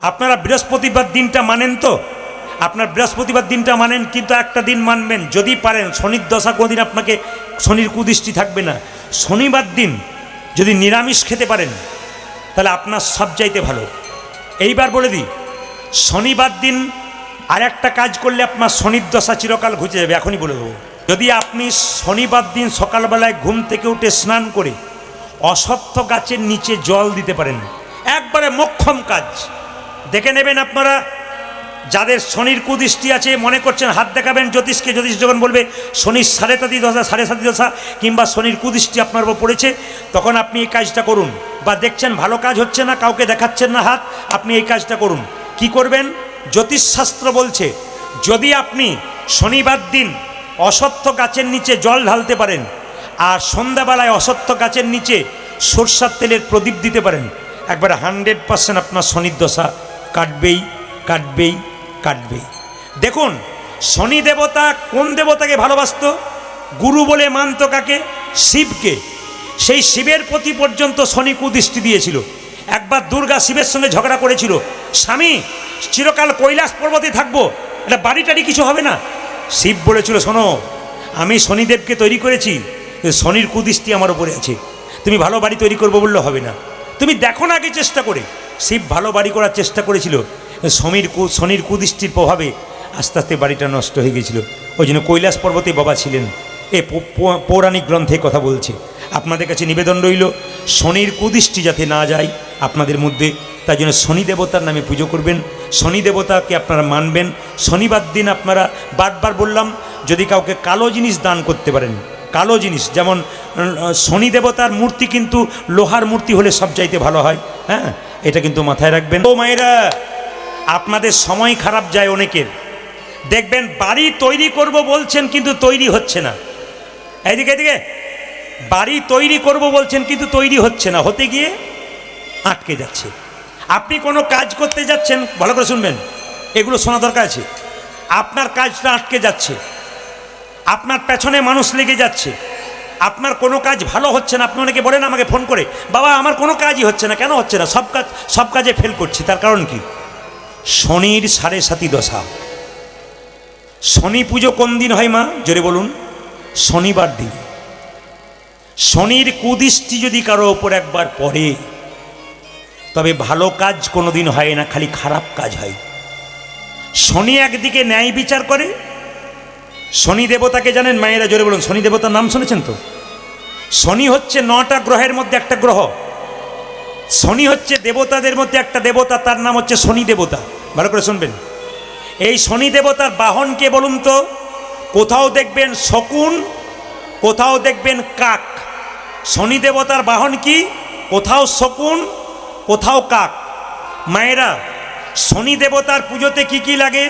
আপনারা বৃহস্পতিবার দিনটা মানেন তো? আপনার বৃহস্পতিবার দিনটা মানেন, কিন্তু একটা দিন মানবেন যদি পারেন। শনির দশা কোনোদিন আপনাকে, শনির কুদৃষ্টি থাকবে না। শনিবার দিন যদি নিরামিষ খেতে পারেন তাহলে আপনার সবচাইতে ভালো। এইবার বলে দিই, শনিবার দিন আর একটা কাজ করলে আপনার শনির দশা চিরকাল ঘুচে যাবে। এখনই বলে দেবো। যদি আপনি শনিবার দিন সকালবেলায় ঘুম থেকে উঠে স্নান করে অশ্বত্থ গাছের নিচে জল দিতে পারেন, একবারে মোক্ষম কাজ। দেখে নেবেন আপনারা যাদের শনির কুদৃষ্টি আছে, মনে করছেন হাত দেখাবেন জ্যোতিষকে, জ্যোতিষ যখন বলবে শনির সাড়ে সাতি দশা কিংবা শনির কুদৃষ্টি আপনার উপর পড়েছে, তখন আপনি এই কাজটা করুন। বা দেখছেন ভালো কাজ হচ্ছে না, কাউকে দেখাচ্ছেন না হাত, আপনি এই কাজটা করুন। কি করবেন? জ্যোতিষশাস্ত্র বলছে যদি আপনি শনিবার দিন অশ্বত্থ গাছের নিচে জল ঢালতে পারেন আর সন্ধ্যাবেলায় অশ্বত্থ গাছের নিচে সরষার তেলের প্রদীপ দিতে পারেন, একবারে 100% আপনার শনির দশা কাটবেই কাটবেই কাটবেই। দেখুন, শনি দেবতা কোন দেবতাকে ভালোবাসত? গুরু বলে মানত কাকে? শিবকে। সেই শিবের প্রতি পর্যন্ত শনি কুদৃষ্টি দিয়েছিল। একবার দুর্গা শিবের সঙ্গে ঝগড়া করেছিল, স্বামী চিরকাল কৈলাস পর্বতে থাকবো, এটা বাড়ি টাড়ি কিছু হবে না। শিব বলেছিল, শোনো আমি শনিদেবকে তৈরি করেছি, শনির কুদৃষ্টি আমার উপরে আছে, তুমি ভালো বাড়ি তৈরি করবো বললে হবে না, তুমি দেখো না আগে চেষ্টা করে। শিব ভালো বাড়ি করার চেষ্টা করেছিল, শনির কুদৃষ্টির প্রভাবে আস্তে আস্তে বাড়িটা নষ্ট হয়ে গেছিল। ওই জন্য কৈলাস পর্বতে বাবা ছিলেন। এ পৌরাণিক গ্রন্থে কথা বলছে। আপনাদের কাছে নিবেদন রইল শনির কুদৃষ্টি যাতে না যায় আপনাদের মধ্যে, তাই জন্য শনি দেবতার নামে পুজো করবেন, শনি দেবতাকে আপনারা মানবেন। শনিবার দিন আপনারা বারবার বললাম যদি কাউকে কালো জিনিস দান করতে পারেন, কালো জিনিস যেমন শনি দেবতার মূর্তি কিন্তু লোহার মূর্তি হলে সবচাইতে ভালো হয়। হ্যাঁ, এটা কিন্তু মাথায় রাখবেন। ও মায়েরা, আপনাদের সময় খারাপ যায় অনেকের, দেখবেন বাড়ি তৈরি করব বলছেন কিন্তু তৈরি হচ্ছে না। এইদিকে এদিকে বাড়ি তৈরি করব বলছেন কিন্তু তৈরি হচ্ছে না, হতে গিয়ে আটকে যাচ্ছে। আপনি কোনো কাজ করতে যাচ্ছেন, ভালো করে শুনবেন, এগুলো শোনা দরকার আছে। আপনার কাজটা আটকে যাচ্ছে, আপনার পেছনে মানুষ লেগে যাচ্ছে, আপনার কোনো কাজ ভালো হচ্ছে না। আপনি অনেকে বলেন আমাকে ফোন করে, বাবা আমার কোনো কাজই হচ্ছে না। কেন হচ্ছে না? সব কাজে ফেল করছি। তার কারণ কি? শনির সাড়ে সাতি দশা। শনি পুজো কোন দিন হয় মা? জোরে বলুন। শনিবার দিন। শনির কুদৃষ্টি যদি কারো ওপর একবার পড়ে তবে ভালো কাজ কোনো দিন হয় না, খালি খারাপ কাজ হয়। শনি একদিকে ন্যায় বিচার করে। শনি দেবতাকে জানেন মায়েরা? জোরে বলুন। শনি দেবতার নাম শুনেছেন তো? শনি হচ্ছে 9টা গ্রহের মধ্যে একটা গ্রহ। শনি হচ্ছে দেবতাদের মধ্যে একটা দেবতা, তার নাম হচ্ছে শনি দেবতা। ভালো করে শুনবেন। এই শনি দেবতার বাহন কে বলুন তো? কোথাও দেখবেন শকুন, কোথাও দেখবেন কাক। শনি দেবতার বাহন কি? কোথাও শকুন, কোথাও কাক। মায়েরা, শনি দেবতার পুজোতে কি কি লাগে?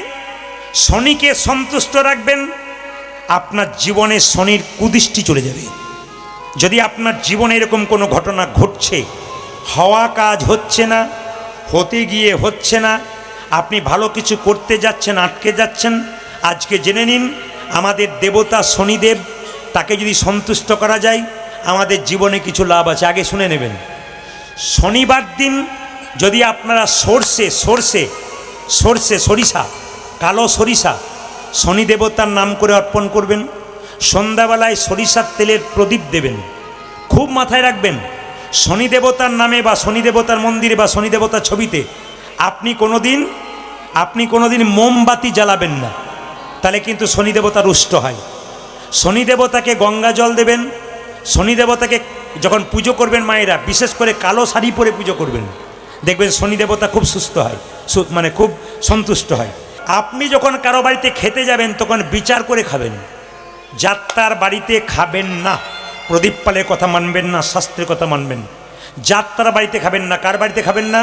শনিকে সন্তুষ্ট রাখবেন, আপনার জীবনে শনির কুদৃষ্টি চলে যাবে। যদি আপনার জীবনে এরকম কোনো ঘটনা ঘটছে, হওয়া কাজ হচ্ছে না, হতে গিয়ে হচ্ছে না, আপনি ভালো কিছু করতে যাচ্ছেন আটকে যাচ্ছেন, আজকে জেনে নিন আমাদের দেবতা শনিদেব, তাকে যদি সন্তুষ্ট করা যায় আমাদের জীবনে কিছু লাভ আছে। আগে শুনে নেবেন। শনিবার দিন যদি আপনারা সরিষা, কালো সরিষা শনি দেবতার নাম করে অর্পণ করবেন, সন্ধ্যাবেলায় সরিষার তেলের প্রদীপ দেবেন। খুব মাথায় রাখবেন, শনি দেবতার নামে বা শনি দেবতার মন্দিরে বা শনি দেবতার ছবিতে আপনি কোনোদিন মোমবাতি জ্বালাবেন না, তাহলে কিন্তু শনি দেবতা রুষ্ট হয়। শনি দেবতাকে গঙ্গা জল দেবেন। শনি দেবতাকে যখন পুজো করবেন মায়েরা, বিশেষ করে কালো শাড়ি পরে পুজো করবেন, দেখবেন শনি দেবতা খুব সুস্থ হয়, মানে খুব সন্তুষ্ট হয়। আপনি যখন কারো বাড়িতে খেতে যাবেন তখন বিচার করে খাবেন, যাত্রার বাড়িতে খাবেন না। প্রদীপ পালের কথা মানবেন না, শাস্ত্রের কথা মানবেন। যাত্রার বাড়িতে খাবেন না। কার বাড়িতে খাবেন না?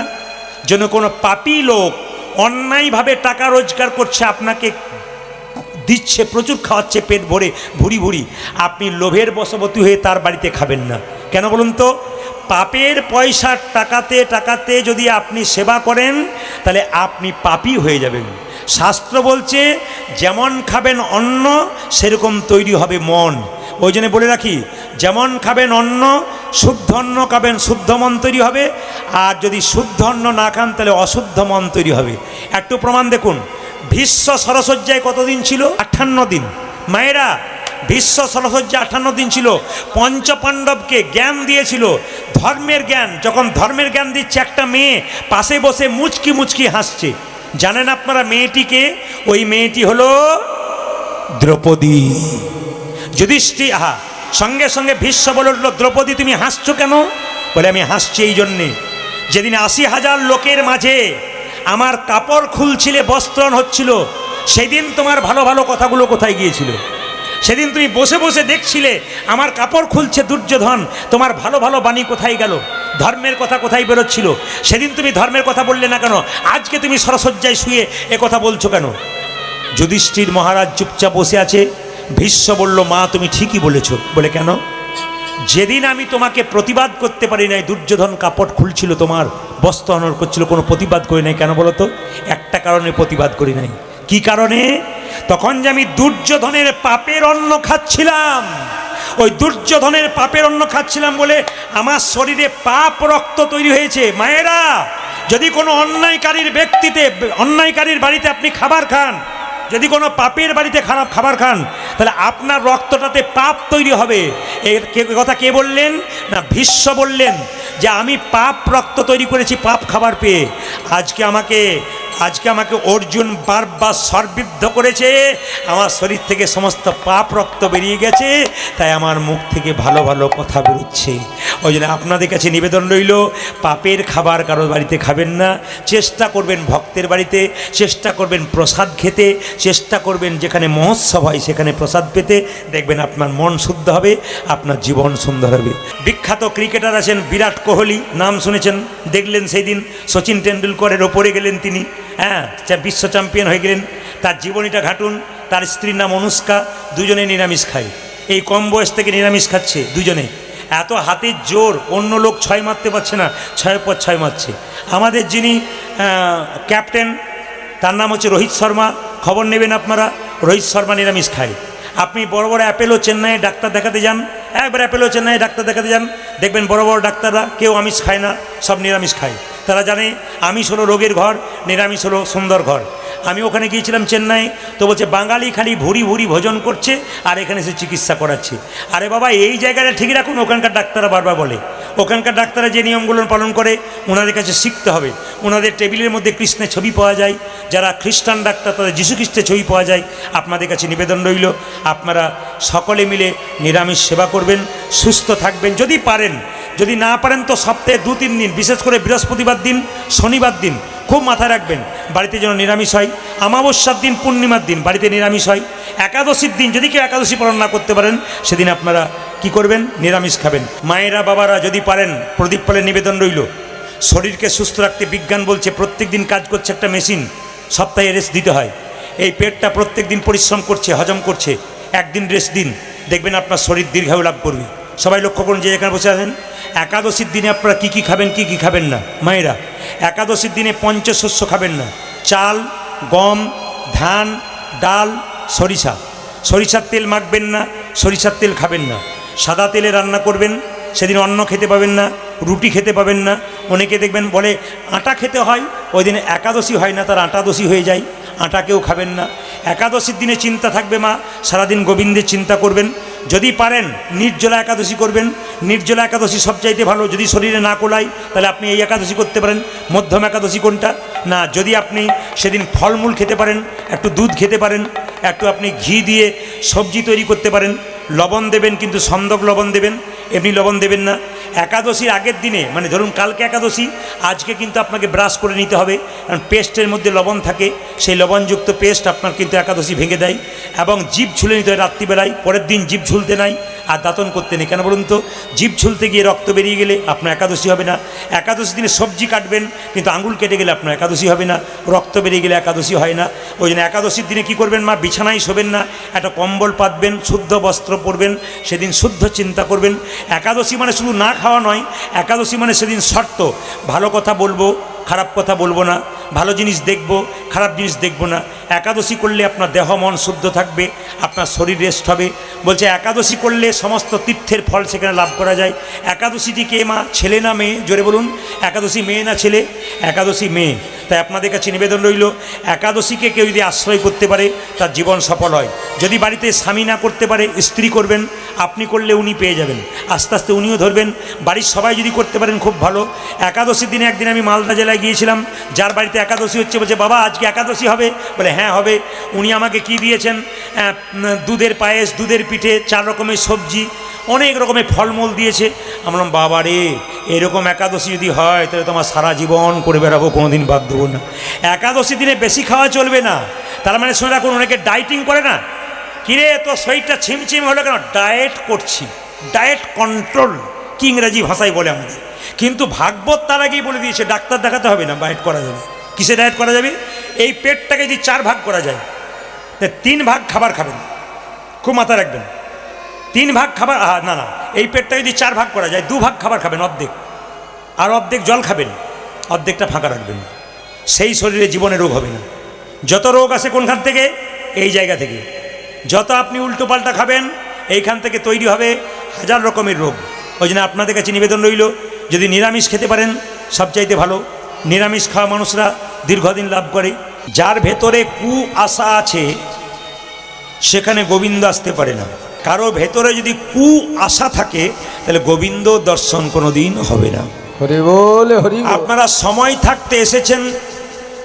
যেন কোনো পাপী লোক অন্যায়ভাবে টাকা রোজগার করছে, আপনাকে দিচ্ছে, প্রচুর খাওয়াচ্ছে পেট ভরে ভুরি ভুরি, আপনি লোভের বশবর্তী হয়ে তার বাড়িতে খাবেন না। কেন বলুন তো? পাপের পয়সার টাকাতে যদি আপনি সেবা করেন তাহলে আপনি পাপী হয়ে যাবেন। শাস্ত্র বলছে যেমন খাবেন অন্ন সেরকম তৈরি হবে মন। ওই জন্য বলে রাখি, যেমন খাবেন অন্ন, শুদ্ধ অন্ন খাবেন, শুদ্ধ মন তৈরি হবে। আর যদি শুদ্ধ অন্ন না খান তাহলে অশুদ্ধ মন তৈরি হবে। একটু প্রমাণ দেখুন, ভীষ্ম সরসজ্জায় কতদিন ছিল? 58 দিন। মায়েরা, ভীষ্ম সরসজ্জা 58 দিন ছিল। পঞ্চপাণ্ডবকে জ্ঞান দিয়েছিল, ধর্মের জ্ঞান। যখন ধর্মের জ্ঞান দিচ্ছে, একটা মেয়ে পাশে বসে মুচকি মুচকি হাসছে। জানেন আপনারা মেয়েটিকে? ওই মেয়েটি হলো দ্রৌপদী। যুধিষ্ঠির সঙ্গে সঙ্গে ভীষ্ম বলে উঠল, দ্রৌপদী তুমি হাসছো কেন? বলে আমি হাসছি এই জন্যে, যেদিন 80,000 লোকের মাঝে আমার কাপড় খুলছিলে, বস্ত্রণ হচ্ছিল, সেদিন তোমার ভালো ভালো কথাগুলো কোথায় গিয়েছিল? সেদিন তুমি বসে বসে দেখছিলে আমার কাপড় খুলছে দুর্যোধন, তোমার ভালো ভালো বাণী কোথায় গেল? ধর্মের কথা কোথায় বেরোচ্ছিল? সেদিন তুমি ধর্মের কথা বললে না কেন? আজকে তুমি সরসজ্জায় শুয়ে এ কথা বলছো কেন? যুধিষ্ঠির মহারাজ চুপচাপ বসে আছে। ভীষ্ম বলল, মা তুমি ঠিকই বলেছো। বলে কেন? যেদিন আমি তোমাকে প্রতিবাদ করতে পারি নাই, দুর্যোধন কাপড় খুলছিল, তোমার বস্ত্র হনন করছিল, কোনো প্রতিবাদ করি নাই। কেন বলো তো? একটা কারণে প্রতিবাদ করি নাই। কি কারণে? তখন যে আমি দুর্যোধনের পাপের অন্ন খাচ্ছিলাম, ওই দুর্যোধনের পাপের অন্ন খাচ্ছিলাম বলে আমার শরীরে পাপ রক্ত তৈরি হয়েছে। মায়েরা, যদি কোনো অন্যায়কারীর ব্যক্তিতে, অন্যায়কারীর বাড়িতে আপনি খাবার খান, যদি কোনো পাপের বাড়িতে খাবার খান, তাহলে আপনার রক্তটাতে পাপ তৈরি হবে। এর কথা কে বললেন? না, ভীষ্ম বললেন যে আমি পাপ রক্ত তৈরি করেছি পাপ খাবার পেয়ে। আজকে আমাকে অর্জুন বারবার সর্বিদ্ধ করেছে, আমার শরীর থেকে সমস্ত পাপ রক্ত বেরিয়ে গেছে, তাই আমার মুখ থেকে ভালো ভালো কথা বেরোচ্ছে। ওই জন্য আপনাদের কাছে নিবেদন রইল, পাপের খাবার কারোর বাড়িতে খাবেন না। চেষ্টা করবেন ভক্তের বাড়িতে, চেষ্টা করবেন প্রসাদ খেতে, চেষ্টা করবেন যেখানে মহোৎসব হয় সেখানে প্রসাদ পেতে। দেখবেন আপনার মন শুদ্ধ হবে, আপনার জীবন সুন্দর হবে। বিখ্যাত ক্রিকেটার আছেন বিরাট কোহলি, নাম শুনেছেন, দেখলেন সেই দিন সচিন টেন্ডুলকরের ওপরে গেলেন তিনি, বিশ্ব চ্যাম্পিয়ন হয়ে গেলেন। তার জীবনীটা ঘাটুন। তার স্ত্রীর নাম অনুষ্কা, দুজনে নিরামিষ খায়। এই কম বয়স থেকে নিরামিষ খাচ্ছে দুজনে। এত হাতের জোর, অন্য লোক 6 মারতে পারছে না, 6 পর 6 মারছে। আমাদের যিনি ক্যাপ্টেন, তার নাম হচ্ছে রোহিত শর্মা, খবর নেবেন আপনারা, রোহিত শর্মা নিরামিষ খায়। আপনি বড় বড় অ্যাপেলো চেন্নাইয়ে ডাক্তার দেখাতে যান, একবার অ্যাপেলো চেন্নাইয়ে ডাক্তার দেখাতে যান, দেখবেন বড় বড় ডাক্তাররা কেউ আমিষ খায় না, সব নিরামিষ খায়। তারা জানে আমিষ হলো রোগের ঘর, নিরামিষ হলো সুন্দর ঘর। আমি ওখানে গিয়েছিলাম চেন্নাই, তো বলছে বাঙালি খালি ভুরি ভুরি ভোজন করছে আর এখানে সে চিকিৎসা করাচ্ছে। আরে বাবা, এই জায়গাটা ঠিক রাখুন। ওখানকার ডাক্তাররা বারবার বলে, ওখানকার ডাক্তাররা যে নিয়মগুলো পালন করে ওনাদের কাছে শিখতে হবে। ওনাদের টেবিলের মধ্যে কৃষ্ণের ছবি পাওয়া যায়, যারা খ্রিস্টান ডাক্তার তাদের যীশু খ্রিস্টের ছবি পাওয়া যায়। আপনাদের কাছে নিবেদন রইল, আপনারা সকলে মিলে নিরামিষ সেবা করবেন, সুস্থ থাকবেন যদি পারেন। যদি না পারেন তো সপ্তাহে 2-3 দিন, বিশেষ করে বৃহস্পতিবার দিন, শনিবার দিন খুব মাথায় রাখবেন, বাড়িতে যেন নিরামিষ হয়। অমাবস্যার দিন, পূর্ণিমার দিন বাড়িতে নিরামিষ হয়। একাদশীর দিন যদি কেউ একাদশী পালন না করতে পারেন, সেদিন আপনারা কি করবেন? নিরামিষ খাবেন। মায়েরা, বাবারা যদি পারেন, প্রদীপ পালের নিবেদন রইল, শরীরকে সুস্থ রাখতে বিজ্ঞান বলছে প্রত্যেক দিন কাজ করছে একটা মেশিন, সপ্তাহে রেস্ট দিতে হয়। এই পেটটা প্রত্যেক দিন পরিশ্রম করছে, হজম করছে, একদিন রেস্ট দিন, দেখবেন আপনার শরীর দীর্ঘায়ু লাভ করবে। সবাই লক্ষ্য করুন যে এখানে বসে আছেন, একাদশীর দিনে আপনারা কী কী খাবেন, কী কী খাবেন না। মায়েরা, একাদশীর দিনে পঞ্চশস্য খাবেন না। চাল, গম, ধান, ডাল, সরিষা। সরিষার তেল মাখবেন না, সরিষার তেল খাবেন না। সাদা তেলে রান্না করবেন, সেদিন অন্ন খেতে পাবেন না, রুটি খেতে পাবেন না। অনেকে দেখবেন বলে আটা খেতে হয়, ওই দিনে একাদশী হয় না, তার আটাদশী হয়ে যায়, আটা কেউ খাবেন না। একাদশীর দিনে চিন্তা থাকবে মা, সারাদিন গোবিন্দের চিন্তা করবেন। যদি পারেন নির্জলা একাদশী করবেন। নির্জলা একাদশী সবচাইতে ভালো। যদি শরীরে না কোলায় তাহলে আপনি এই একাদশী করতে পারেন। মধ্যম একাদশী কোনটা? না, যদি আপনি সেদিন ফলমূল খেতে পারেন, একটু দুধ খেতে পারেন, একটু আপনি ঘি দিয়ে সবজি তৈরি করতে পারেন, লবণ দেবেন, কিন্তু সন্দক লবণ দেবেন, এমনি লবণ দেবেন না। একাদশীর আগের দিনে, মানে ধরুন কালকে একাদশী, আজকে কিন্তু আপনাকে ব্রাশ করে নিতে হবে, কারণ পেস্টের মধ্যে লবণ থাকে, সেই লবণযুক্ত পেস্ট আপনার কিন্তু একাদশী ভেঙে দেয়। এবং জিভ ছুলে নিতে হয় রাত্রিবেলায়, পরের দিন জিভ ঝুলতে নাই আর দাঁতন করতে নেই। কেন বলুন তো? জিভ ঝুলতে গিয়ে রক্ত বেরিয়ে গেলে আপনার একাদশী হবে না। একাদশী দিনে সবজি কাটবেন, কিন্তু আঙুল কেটে গেলে আপনার একাদশী হবে না, রক্ত বেরিয়ে গেলে একাদশী হয় না। ওই জন্য একাদশীর দিনে কী করবেন মা? বিছানায় শোবেন না, একটা কম্বল পাতবেন, শুদ্ধ বস্ত্র পরবেন, সেদিন শুদ্ধ চিন্তা করবেন। একাদশী মানে শুধু না খাওয়া নয়, একাদশী মানে সেদিন শর্ত, ভালো কথা বলবো, খারাপ কথা বলবো না, ভালো জিনিস দেখব, খারাপ জিনিস দেখব না। একাদশী করলে আপনার দেহ মন শুদ্ধ থাকবে, আপনার শরীর রেস্ট হবে। বলছে একাদশী করলে সমস্ত তীর্থের ফল সেখানে লাভ করা যায়। একাদশীটি কে মা, ছেলে না মেয়ে? জোরে বলুন, একাদশী মেয়ে না ছেলে? একাদশী মেয়ে। তাই আপনাদের কাছে নিবেদন রইল, একাদশীকে কেউ যদি আশ্রয় করতে পারে তার জীবন সফল হয়। যদি বাড়িতে স্বামী না করতে পারে, স্ত্রী করবেন, আপনি করলে উনি পেয়ে যাবেন, আস্তে আস্তে উনিও ধরবেন। বাড়ির সবাই যদি করতে পারেন খুব ভালো। একাদশীর দিনে একদিন আমি মালদা জেলায় গিয়েছিলাম, যার বাড়িতে একাদশী হচ্ছে, বলছে বাবা আজকে একাদশী হবে? বলে হ্যাঁ হবে। উনি আমাকে কি দিয়েছেন, দুধের পায়েস, দুধের পিঠে, 4 রকমের সবজি, অনেক রকমের ফলমূল দিয়েছে। আমরা বললাম বাবা রে, এরকম একাদশী যদি হয় তাহলে তোমার সারা জীবন করে বেড়াবো, কোনো দিন বাদ দেবো না। একাদশী দিনে বেশি খাওয়া চলবে না। তার মানে শুনে রাখুন, অনেকে ডায়েটিং করে না, কিরে তো শরীরটা ছিমছিম হলো কেন? ডায়েট করছি, ডায়েট কন্ট্রোল কি ইংরেজি ভাষায় বলে আমাদের। কিন্তু ভাগবত তার আগেই বলে দিয়েছে ডাক্তার দেখাতে হবে না, ডায়েট করা যাবে। কিসে ডায়েট করা যাবে? এই পেটটাকে যদি 4 ভাগ করা যায়, তা 3 ভাগ খাবার খাবেন, খুব মাথা রাখবেন। 3 ভাগ খাবার, না না, এই পেটটাকে যদি 4 ভাগ করা যায়, 2 ভাগ খাবার খাবেন অর্ধেক, আর অর্ধেক জল খাবেন, অর্ধেকটা ফাঁকা রাখবেন। সেই শরীরে জীবনে রোগ হবে না। যত রোগ আসে কোনখান থেকে? এই জায়গা থেকে। যত আপনি উল্টো পাল্টা খাবেন, এইখান থেকে তৈরি হবে 1000 রকমের রোগ। ওই জন্য আপনাদের কাছে নিবেদন রইল, যদি নিরামিষ খেতে পারেন সবচাইতে ভালো। নিরামিষ খাওয়া মানুষরা দীর্ঘদিন লাভ করে। যার ভেতরে কু আশা আছে সেখানে গোবিন্দ আসতে পারে না। কারো ভেতরে যদি কু আশা থাকে তাহলে গোবিন্দ দর্শন কোনোদিন হবে না। হরি বল, হরি বল। আপনারা সময় থাকতে এসেছেন,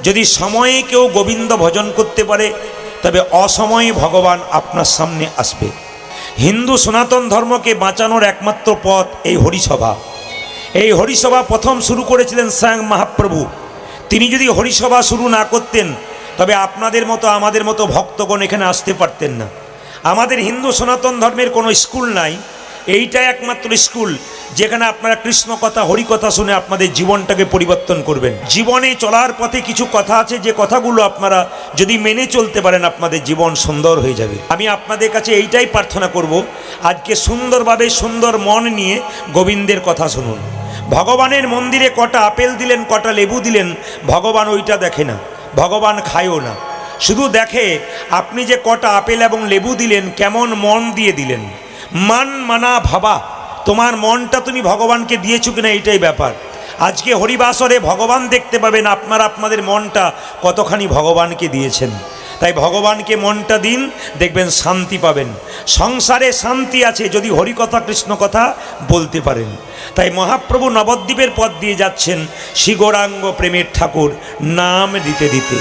যদি সময়ে কেউ গোবিন্দ ভজন করতে পারে তবে অসময়ে ভগবান আপনার সামনে আসবে। হিন্দু সনাতন ধর্মকে বাঁচানোর একমাত্র পথ এই হরিসভা। এই হরিসভা প্রথম শুরু করেছিলেন স্বয়ং মহাপ্রভু। তিনি যদি হরিসভা শুরু না করতেন তবে আপনাদের মতো আমাদের মতো ভক্তগণ এখানে আসতে পারতেন না। আমাদের হিন্দু সনাতন ধর্মের কোনো স্কুল নাই, এইটাই একমাত্র স্কুল যেখানে আপনারা কৃষ্ণ কথা, হরি কথা শুনে আপনাদের জীবনটাকে পরিবর্তন করবেন। জীবনে চলার পথে কিছু কথা আছে, যে কথাগুলো আপনারা যদি মেনে চলতে পারেন আপনাদের জীবন সুন্দর হয়ে যাবে। আমি আপনাদের কাছে এইটাই প্রার্থনা করব, আজকে সুন্দরভাবে সুন্দর মন নিয়ে গোবিন্দের কথা শুনুন। ভগবানের মন্দিরে কটা আপেল দিলেন, কটা লেবু দিলেন, ভগবান ওইটা দেখে না, ভগবান খায়ও না। শুধু দেখে আপনি যে কটা আপেল এবং লেবু দিলেন কেমন মন দিয়ে দিলেন। মান মানা ভাবা, তোমার মনটা তুমি ভগবানকে দিয়েছো কিনা, এইটাই ব্যাপার। আজকে হরিবাসরে ভগবান দেখতে পাবেন আপনারা আপনাদের মনটা কতখানি ভগবানকে দিয়েছেন। তাই ভগবানকে মনটা দিন, দেখবেন শান্তি পাবেন। সংসারে শান্তি আছে যদি হরিকথা কৃষ্ণ কথা বলতে পারেন। তাই মহাপ্রভু নবদ্বীপের পথ দিয়ে যাচ্ছেন শ্রী গৌরাঙ্গ প্রেমের ঠাকুর নাম দিতে দিতে।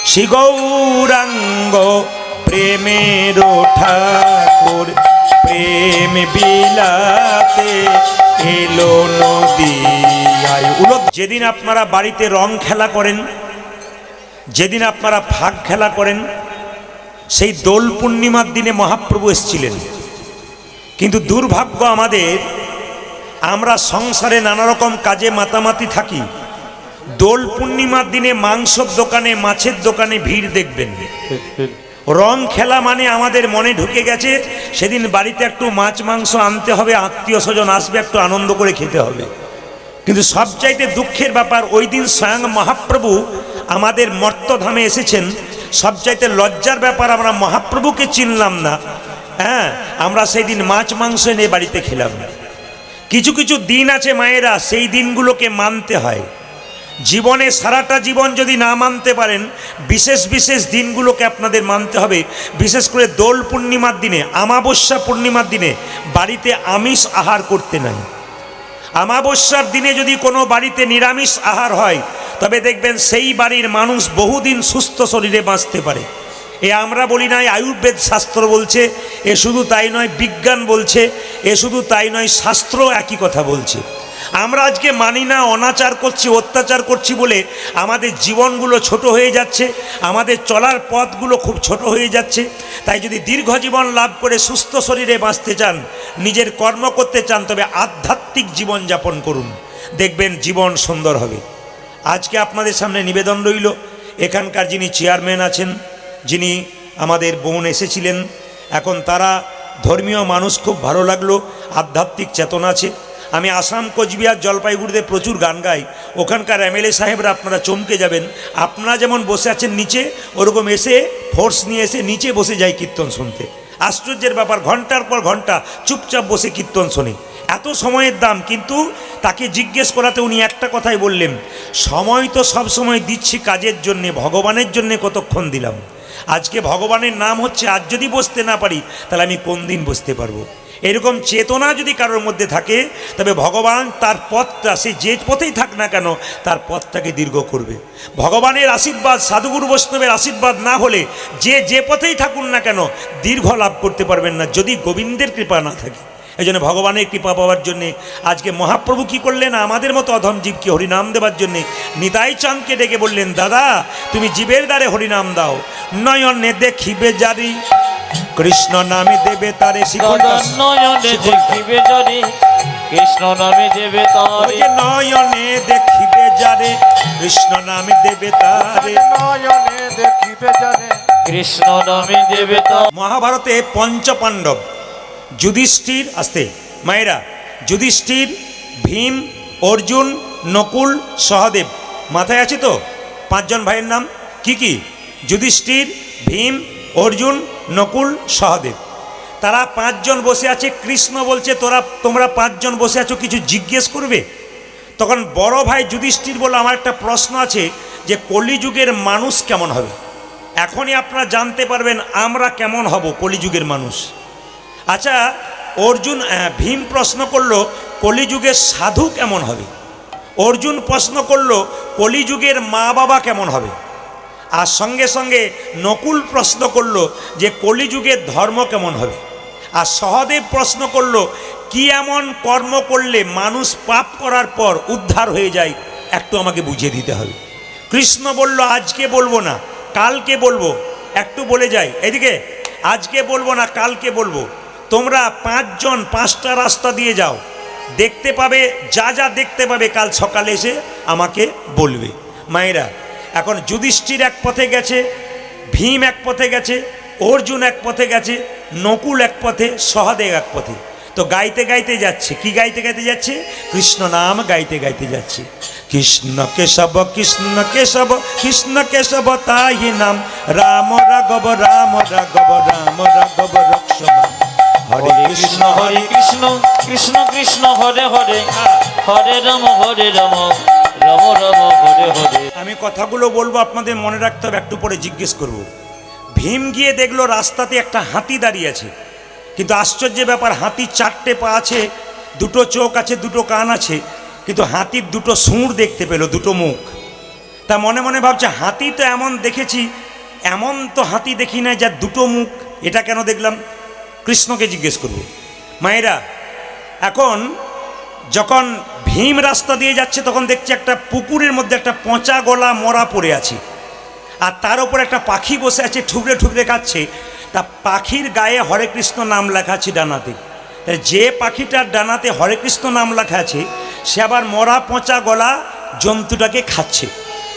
শ্রী গৌরাঙ্গ প্রেমের ঠাকুর প্রেম বিলাতে এলো নদিয়ায়। যেদিন আপনারা বাড়িতে রং খেলা করেন, যেদিন আপনারা ফাগ খেলা করেন, সেই দোল পূর্ণিমার দিনে মহাপ্রভু এসেছিলেন। কিন্তু দুর্ভাগ্য আমাদের, আমরা সংসারে নানা রকম কাজে মাতামাতি থাকি। দোল পূর্ণিমার দিনে মাংসর দোকানে, মাছের দোকানে ভিড় দেখবেন। রং খেলা মানে আমাদের মনে ঢুকে গেছে সেদিন বাড়িতে একটু মাছ মাংস আনতে হবে, আত্মীয় স্বজন আসবে, একটু আনন্দ করে খেতে হবে। কিন্তু সবচাইতে দুঃখের ব্যাপার, ওই দিন স্বয়ং মহাপ্রভু আমাদের মর্তধামে এসেছেন। সবচাইতে লজ্জার ব্যাপার, আমরা মহাপ্রভুকে চিনলাম না। হ্যাঁ, আমরা সেই দিন মাছ মাংস এনে বাড়িতে খেলাম। কিছু কিছু দিন আছে মায়েরা, সেই দিনগুলোকে মানতে হয়। জীবনে সারাটা জীবন যদি না মানতে পারেন, বিশেষ বিশেষ দিনগুলোকে আপনাদের মানতে হবে। বিশেষ করে দোল পূর্ণিমার দিনে, আমাবস্যা পূর্ণিমার দিনে বাড়িতে আমিষ আহার করতে নাই। আমাবস্যার দিনে যদি কোনো বাড়িতে নিরামিষ আহার হয় তবে দেখবেন সেই বাড়ির মানুষ বহুদিন সুস্থ শরীরে বাঁচতে পারে। এ আমরা বলি নাই, আয়ুর্বেদ শাস্ত্র বলছে। এ শুধু তাই নয়, বিজ্ঞান বলছে। এ শুধু তাই নয়, শাস্ত্র একই কথা বলছে। আমরা আজকে মানি না, অনাচার করছি, অত্যাচার করছি বলে আমাদের জীবনগুলো ছোট হয়ে যাচ্ছে, আমাদের চলার পথগুলো খুব ছোট হয়ে যাচ্ছে। তাই যদি দীর্ঘ জীবন লাভ করে সুস্থ শরীরে বাঁচতে চান, নিজের কর্ম করতে চান, তবে আধ্যাত্মিক জীবন যাপন করুন, দেখবেন জীবন সুন্দর হবে। আজকে আপনাদের সামনে নিবেদন রইল, এখানকার যিনি চেয়ারম্যান আছেন, যিনি আমাদের বোন এসেছিলেন, এখন তারা ধর্মীয় মানুষ, খুব ভালো লাগলো, আধ্যাত্মিক চেতনা আছে। আমি আসাম, কোচবিহার, জলপাইগুড়িতে প্রচুর গান গাই। ওখানকার এমএলএ সাহেবরা আপনারা চমকে যাবেন। আপনারা যেমন বসে আছেন নিচে, ওরকম এসে ফোর্স নিয়ে এসে নিচে বসে যায় কীর্তন শুনতে। আশ্চর্যের ব্যাপার, ঘন্টার পর ঘন্টা চুপচাপ বসে কীর্তন শোনে। এত সময়ের দাম, কিন্তু তাকে জিজ্ঞেস করাতে উনি একটা কথাই বললেন, সময় তো সব সময় দিচ্ছি কাজের জন্যে, ভগবানের জন্যে কতক্ষণ দিলাম। আজকে ভগবানের নাম হচ্ছে, আজ যদি বসতে না পারি তাহলে আমি কোন দিন বসতে পারবো। এরকম চেতনা যদি কারোর মধ্যে থাকে, তবে ভগবান তার পথটা, সে যে পথেই থাক না কেন, তার পথটাকে দীর্ঘ করবে। ভগবানের আশীর্বাদ, সাধুগুরু বৈষ্ণবের আশীর্বাদ না হলে যে পথেই থাকুন না কেন দীর্ঘ লাভ করতে পারবেন না, যদি গোবিন্দের কৃপা না থাকে। এই জন্য ভগবানের কৃপা পাওয়ার জন্যে আজকে মহাপ্রভু কি করলেন, আমাদের মতো অধম জীবকে হরিনাম দেওয়ার জন্যে নিতাই চাঁদকে ডেকে বললেন, দাদা তুমি জীবের দ্বারে হরিনাম দাও, নয়নে দেখিবে জারি কৃষ্ণ নামে দেবে তারে। নয়নে দেখিবে যারে কৃষ্ণ নামে দেবে তারে, নয়নে দেখিবে যারে কৃষ্ণ নামে দেবে তারে, নয়নে দেখিবে জানে কৃষ্ণ নামে দেবে তারে। মহাভারতে পঞ্চপাণ্ডব যুধিষ্ঠির, আসতে মায়েরা, যুধিষ্ঠির, ভীম, অর্জুন, নকুল, সহদেব, মাথায় আছে তো? পাঁচজন ভাইয়ের নাম কি কি? যুধিষ্ঠির, ভীম, অর্জুন, নকুল, সহদেব। তারা পাঁচজন বসে আছে। কৃষ্ণ বলছে, তোমরা পাঁচজন বসে আছো, কিছু জিজ্ঞেস করবে? তখন বড় ভাই যুধিষ্ঠির বলল, আমার একটা প্রশ্ন আছে, যে কলিযুগের মানুষ কেমন হবে? এখনই আপনারা জানতে পারবেন আমরা কেমন হব কলিযুগের মানুষ। আচ্ছা, ভীম প্রশ্ন করলো, কলিযুগের সাধু কেমন হবে? অর্জুন প্রশ্ন করলো, কলিযুগের মা বাবা কেমন হবে? আর সঙ্গে সঙ্গে নকুল প্রশ্ন করলো যে কলিযুগের ধর্ম কেমন হবে? আর সহদেব প্রশ্ন করলো, কি এমন কর্ম করলে মানুষ পাপ করার পর উদ্ধার হয়ে যায়, একটু আমাকে বুঝিয়ে দিতে হবে। কৃষ্ণ বলল, আজকে বলবো না, কালকে বলবো। একটু বলে যাই এদিকে, আজকে বলবো না, কালকে বলবো। তোমরা পাঁচজন পাঁচটা রাস্তা দিয়ে যাও, দেখতে পাবে, যা যা দেখতে পাবে কাল সকালে এসে আমাকে বলবে। মায়েরা, এখন যুধিষ্ঠির এক পথে গেছে, ভীম এক পথে গেছে, অর্জুন এক পথে গেছে, নকুল এক পথে, সহদেব এক পথে। তো গাইতে গাইতে যাচ্ছে। কি গাইতে গাইতে যাচ্ছে? কৃষ্ণ নাম গাইতে গাইতে যাচ্ছে। কৃষ্ণ কেশব কৃষ্ণ কেশব কৃষ্ণ কেশব তাই নাম, রাম রাঘব রাম রাঘব রাম রাঘব রক্ষম। হরে কৃষ্ণ হরে কৃষ্ণ কৃষ্ণ কৃষ্ণ হরে হরে, হরে রাম রাম রাম হরে হরে। আমি কথাগুলো বলবো, আপনাদের মনে রাখতে হবে, একটু পরে জিজ্ঞেস করব। ভীম গিয়ে দেখলো রাস্তাতে একটা হাতি দাঁড়িয়ে আছে, কিন্তু আশ্চর্যের ব্যাপার, হাতির চারটে পা আছে, দুটো চোখ আছে, দুটো কান আছে, কিন্তু হাতির দুটো সুঁড় দেখতে পেল, দুটো মুখ। তা মনে মনে ভাবছে, হাতি তো এমন দেখেছি, এমন তো হাতি দেখি না যার দুটো মুখ, এটা কেন দেখলাম? কৃষ্ণকে জিজ্ঞেস করব। মায়েরা, এখন যখন ভীম রাস্তা দিয়ে যাচ্ছে, তখন দেখছে একটা পুকুরের মধ্যে একটা পচা গলা মরা পড়ে আছে, আর তার উপর একটা পাখি বসে আছে, ঠুকরে ঠুকরে খাচ্ছে। তা পাখির গায়ে হরে কৃষ্ণ নাম লেখা আছে ডানাতে। যে পাখিটার ডানাতে হরে কৃষ্ণ নাম লেখা আছে, সে আবার মরা পচা গলা জন্তুটাকে খাচ্ছে।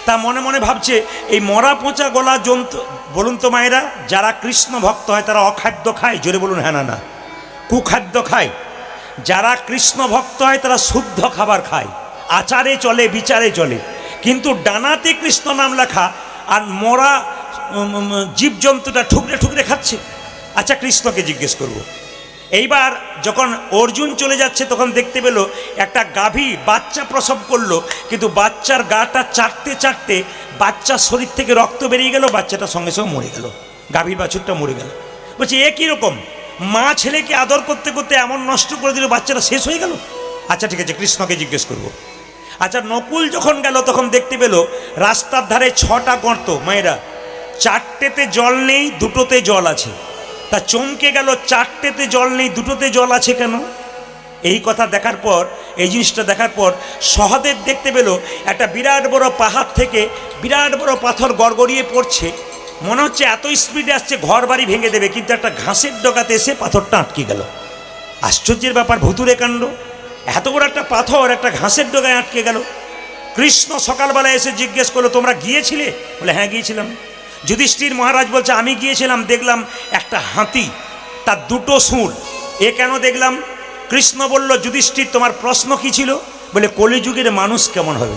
তা মনে মনে ভাবছে, এই মরা পচা গলা জন্তু, বলুন তো মায়েরা, যারা কৃষ্ণ ভক্ত হয় তারা অখাদ্য খায়? জোরে বলুন হ্যাঁ না না, কুখাদ্য খায়। যারা কৃষ্ণ ভক্ত হয় তারা শুদ্ধ খাবার খায়, আচারে চলে, বিচারে চলে। কিন্তু ডানাতে কৃষ্ণ নাম লেখা আর মরা জীবজন্তুটা ঠুকরে ঠুকরে খাচ্ছে। আচ্ছা, কৃষ্ণকে জিজ্ঞেস করব। এইবার যখন অর্জুন চলে যাচ্ছে, তখন দেখতে পেল একটা গাভী বাচ্চা প্রসব করলো, কিন্তু বাচ্চার গাটা চাটতে চাটতে বাচ্চার শরীর থেকে রক্ত বেরিয়ে গেল, বাচ্চাটা সঙ্গে সঙ্গে মরে গেল, গাভীর বাছুরটা মরে গেল। বলছে, এ কীরকম? মা ছেলেকে আদর করতে করতে এমন নষ্ট করে দিল, বাচ্চাটা শেষ হয়ে গেল। আচ্ছা ঠিক আছে, কৃষ্ণকে জিজ্ঞেস করব। আচ্ছা, নকুল যখন গেল তখন দেখতে পেল রাস্তার ধারে 6টা গর্ত। মায়েরা, 4টেতে জল নেই, 2টোতে জল আছে। তা চমকে গেল, 4টেতে জল নেই, 2টোতে জল আছে কেন? এই কথা দেখার পর, এই জিনিসটা দেখার পর সহদেব দেখতে পেল একটা বিরাট বড় পাহাড় থেকে বিরাট বড় পাথর গড়গড়িয়ে পড়ছে। মনে হচ্ছে এত স্পিডে আসছে ঘর বাড়ি ভেঙে দেবে, কিন্তু একটা ঘাসের ডগাতে এসে পাথরটা আটকে গেল। আশ্চর্যের ব্যাপার, ভুতুরে কাণ্ড। এত বড় একটা পাথর একটা ঘাসের ডগায় আটকে গেল। কৃষ্ণ সকালবেলা এসে জিজ্ঞেস করলো, তোমরা গিয়েছিলে? বলে, হ্যাঁ গিয়েছিলাম। যুধিষ্ঠির মহারাজ বলছে, আমি গিয়েছিলাম, দেখলাম একটা হাতি, তার 2টো সুঁড়। এ কেন দেখলাম? কৃষ্ণ বলল, যুধিষ্ঠির তোমার প্রশ্ন কি ছিল? বলে কলিযুগের মানুষ কেমন হবে?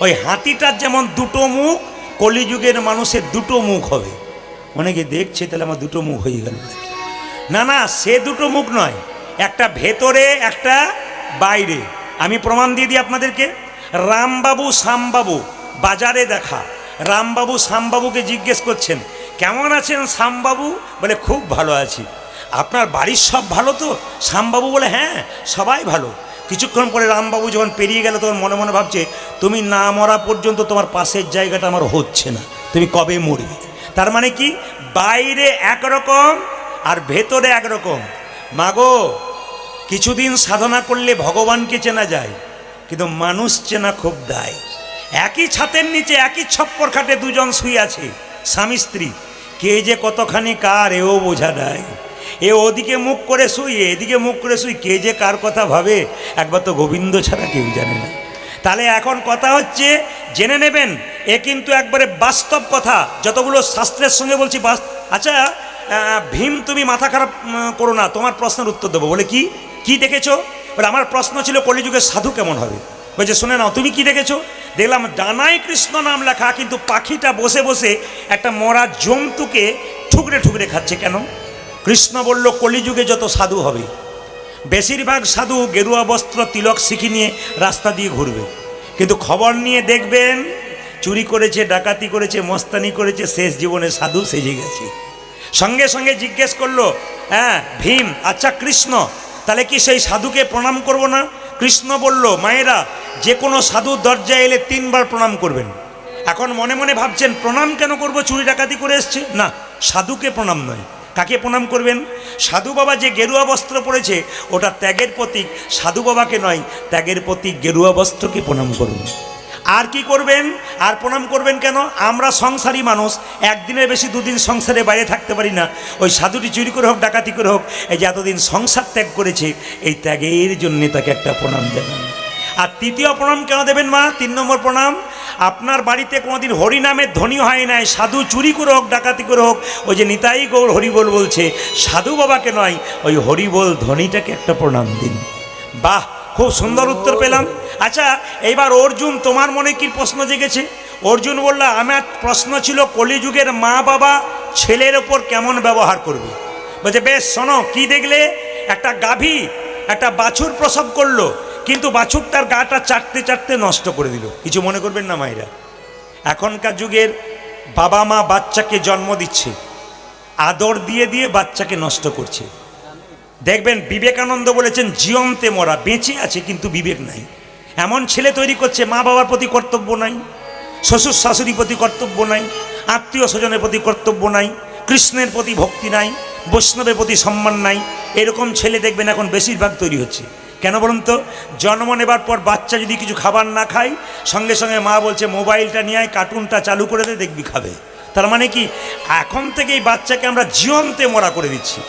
ওই হাতিটার যেমন দুটো মুখ, কলিযুগের মানুষের দুটো মুখ হবে। অনেকে দেখছে, তাহলে আমার দুটো মুখ হয়ে গেল। না না, সে দুটো মুখ নয়, একটা ভেতরে একটা বাইরে। আমি প্রমাণ দিয়ে দিই আপনাদেরকে। রামবাবু শ্যামবাবু বাজারে দেখা, রামবাবু শ্যামবাবুকে জিজ্ঞেস করছেন, কেমন আছেন শ্যামবাবু? বলে খুব ভালো আছি। আপনার বাড়ির সব ভালো তো? শ্যামবাবু বলে হ্যাঁ, সবাই ভালো। কিছুক্ষণ পরে রামবাবু যখন পেরিয়ে গেল, তখন মনে মনে ভাবছে, তুমি না মরা পর্যন্ত তোমার পাশের জায়গাটা আমার হচ্ছে না, তুমি কবে মরবে? তার মানে কি, বাইরে একরকম আর ভেতরে একরকম। মাগো, কিছুদিন সাধনা করলে ভগবানকে চেনা যায়, কিন্তু মানুষ চেনা খুব দায়। একই ছাতের নিচে একই ছপ্পর খাটে দুজন শুয়ে আছে, স্বামী স্ত্রী, কে যে কতখানি কার এও বোঝা দেয়। এ ওদিকে মুখ করে শুই, এদিকে মুখ করে শুই, কে যে কার কথা ভাবে একবার তো গোবিন্দ ছাড়া কেউ জানে না। তাহলে এখন কথা হচ্ছে, জেনে নেবেন, এ কিন্তু একবারে বাস্তব কথা, যতগুলো শাস্ত্রের সঙ্গে বলছি। আচ্ছা ভীম, তুমি মাথা খারাপ করো না, তোমার প্রশ্নের উত্তর দেবো। বলে কি কি দেখেছো? বলে আমার প্রশ্ন ছিল কলিযুগের সাধু কেমন হবে। বলছে শুনে নাও, তুমি কি দেখেছো? দেখলাম ডানায় কৃষ্ণ নাম লেখা, কিন্তু পাখিটা বসে বসে একটা মরা জন্তুকে ঠুকরে ঠুকরে খাচ্ছে। কেন? কৃষ্ণ বলল, কলিযুগে যত সাধু হবে, বেশিরভাগ সাধু গেরুয়া বস্ত্র তিলক শিখি নিয়ে রাস্তা দিয়ে ঘুরবে, কিন্তু খবর নিয়ে দেখবেন চুরি করেছে, ডাকাতি করেছে, মস্তানি করেছে, শেষ জীবনে সাধু সেজে গেছে। সঙ্গে সঙ্গে জিজ্ঞেস করলো, হ্যাঁ ভীম, আচ্ছা কৃষ্ণ, তাহলে কি সেই সাধুকে প্রণাম করব না? কৃষ্ণ বলল, মায়েরা, যে কোনো সাধুর দরজায় এলে 3 বার প্রণাম করবেন। এখন মনে মনে ভাবছেন, প্রণাম কেন করব? চুরি ডাকাতি করে এসছে? না, সাধুকে প্রণাম নয়। কাকে প্রণাম করবেন? সাধু বাবা যে গেরুয়া বস্ত্র পরেছে, ওটা ত্যাগের প্রতীক। সাধু বাবাকে নয়, ত্যাগের প্রতীক গেরুয়া বস্ত্রকে প্রণাম করুন। আর কি করবেন? আর প্রণাম করবেন কেন? আমরা সংসারী মানুষ, একদিনের বেশি 2 দিন সংসারে বাইরে থাকতে পারি না। ওই সাধুটি চুরি করে হোক, ডাকাতি করে হোক, এই যে এতদিন সংসার ত্যাগ করেছে, এই ত্যাগের জন্য তাকে একটা প্রণাম দেবেন। আর তৃতীয় প্রণাম কেন দেবেন মা? 3 নম্বর প্রণাম, আপনার বাড়িতে কোনোদিন হরিনামের ধ্বনি হয় নাই, সাধু চুরি করে হোক, ডাকাতি করে হোক, ওই যে নিতাই গৌর হরিবোল বলছে, সাধু বাবাকে নয়, ওই হরিবোল ধ্বনিটাকে একটা প্রণাম দিন। বাহ, খুব সুন্দর উত্তর পেলাম। আচ্ছা এইবার অর্জুন, তোমার মনে কি প্রশ্ন জেগেছে? অর্জুন বলল, আমার প্রশ্ন ছিল কলিযুগের মা বাবা ছেলের ওপর কেমন ব্যবহার করবে। বলছে বেশ, শোনো, কি দেখলে? একটা গাভী একটা বাছুর প্রসব করলো, কিন্তু বাছুরটার গাটা চাটতে চাটতে নষ্ট করে দিল। কিছু মনে করবেন না মায়েরা, এখনকার যুগের বাবা মা বাচ্চাকে জন্ম দিচ্ছে, আদর দিয়ে দিয়ে বাচ্চাকে নষ্ট করছে। দেখবেন বিবেকানন্দ বলেছেন, জীবন্তে মরা, বেঁচে আছে কিন্তু বিবেক নাই, এমন ছেলে তৈরি করছে। মা বাবার প্রতি কর্তব্য নাই, শ্বশুর শাশুড়ির প্রতি কর্তব্য নাই, আত্মীয় স্বজনের প্রতি কর্তব্য নাই, কৃষ্ণের প্রতি ভক্তি নাই, বৈষ্ণবের প্রতি সম্মান নাই। এরকম ছেলে দেখবেন এখন বেশিরভাগ তৈরি হচ্ছে। কেন বলুন তো? জন্ম নেবার পর বাচ্চা যদি কিছু খাবার না খায়, সঙ্গে সঙ্গে মা বলছে মোবাইলটা নিয়ে আয়, কার্টুনটা চালু করে দে, দেখবি খাবে। তার মানে কি, এখন থেকে এই বাচ্চাকে আমরা জীবন্তে মরা করে দিচ্ছি।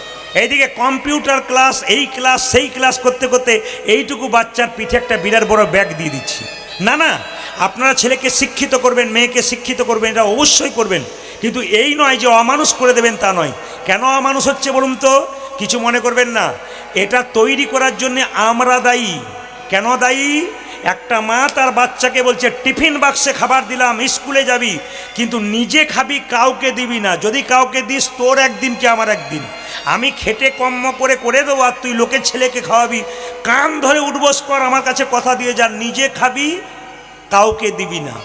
এইদিকে কম্পিউটার ক্লাস, এই ক্লাস সেই ক্লাস করতে করতে এইটুকু বাচ্চার পিঠে একটা বিরাট বড় ব্যাগ দিয়ে দিচ্ছি। না না, আপনারা ছেলেকে শিক্ষিত করবেন, মেয়েকে শিক্ষিত করবেন, এটা অবশ্যই করবেন, কিন্তু এই নয় যে অমানুষ করে দেবেন, তা নয়। কেন অমানুষ হচ্ছে বলুন তো? কিছু মনে করবেন না, এটা তৈরি করার জন্য আমরা দায়ী। কেন দায়ী? একটা মা তার বাচ্চাকে বলছে, টিফিন বাক্সে খাবার দিলাম, স্কুলে যাবি, কিন্তু নিজে খাবি, কাউকে দিবি না। যদি কাউকে দিস, তোর একদিন কি আমার একদিন। আমি খেটে কম্ম করে করে দেবো, আর তুই লোকের ছেলেকে খাওয়াবি। কান ধরে উঠবোস কর, আমার কাছে কথা দিয়ে যা, নিজে খাবি, কাউকে দিবি না।